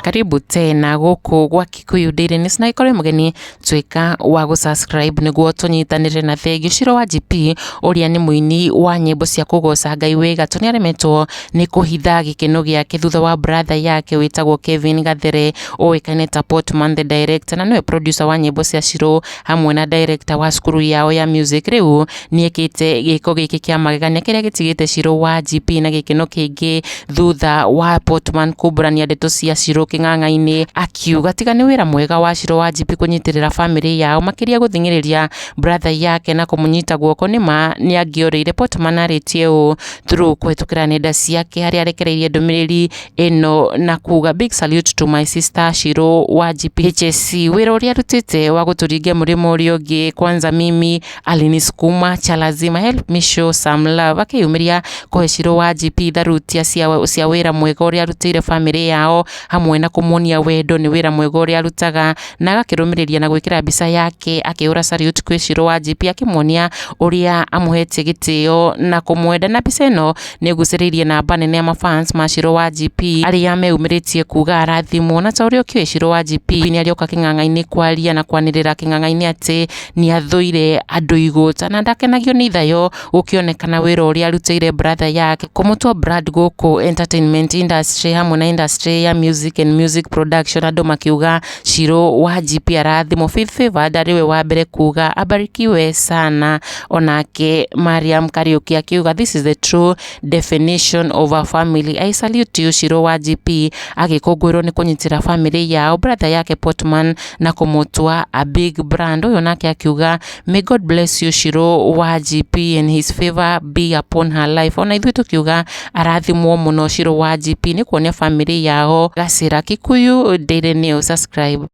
Karibu tena guku gwa Kikuyu Daily News na ikore mugeni twika wa gusubscribe niguo tunyitanire na thegio Shiru wa GP uria ni muini wa nyimbo cia kugoca Ngai wega tuni aremetwo ni kuhitha gikeno giake thutha wa brother yake witagwo Kevin Gathere oikaine ta Potman the director na niwe producer wa nyimbo cia Shiru hamwe na director wa skuru yao ya music riu niekite giko giki kia magegania kiria gitigite Shiru wa GP na gikeno kingi thutha wa Potman kuburania ndeto cia Shiru king'ang'a-ini akiuga tiga ni wira mwega wa Shiru wa GP kunyitirira family yao makiria guthingiriria brother yake na kumunyita guoko nima ni angioreire Potman aritie u through kwetukira nenda ciake hari arekereirie ndumiriri ino na kuga big salute to my sister Shiru wa GP HSC wira uria arutite wa guturingia murimo uria ungi kwanza mimi alinisukuma cha lazima help me show some love akiyumiria kwa Shiru wa GP dharutia cia wira mwega uria arutire family yao hamwe na kumuonia wendo ni wira mwega uria arutaga na agakirumiriria na gwikira mbica yake akiura salute kwi Shiru wa GP akimuonia uria amuhetie gitio na kumwenda na mbica ino ni guciririe namba nene ya fans ma Shiru wa GP aria meumiritie kuga arathimwo na ta uria ukio Shiru wa GP ni arioka king'ang'a-ini kwaria na kwanirira king'ang'a-ini ati ni athuire andu iguta na ndakenagio ni thayo ukionekana wira uria arutire brother yake kumutwa brand guku entertainment industry hamwe na industry ya music and music production andu makiuga Shiru wa GP arathimwo fifth favor ndariwe wa mbere kuga abarikiwe sana onake Mariam Kariuki akiuga this is the true definition of a family. I salute you Shiru wa GP agikungwirwo ni kunyitira family yao brother yake Potman na kumutwa a big brand uyo nake akiuga may God bless you Shiru wa GP and his favor be upon her life ona ithu tukiuga arathimwo muno Shiru wa GP ni kuonia family yao gacira Kikuyu Daily News subscribe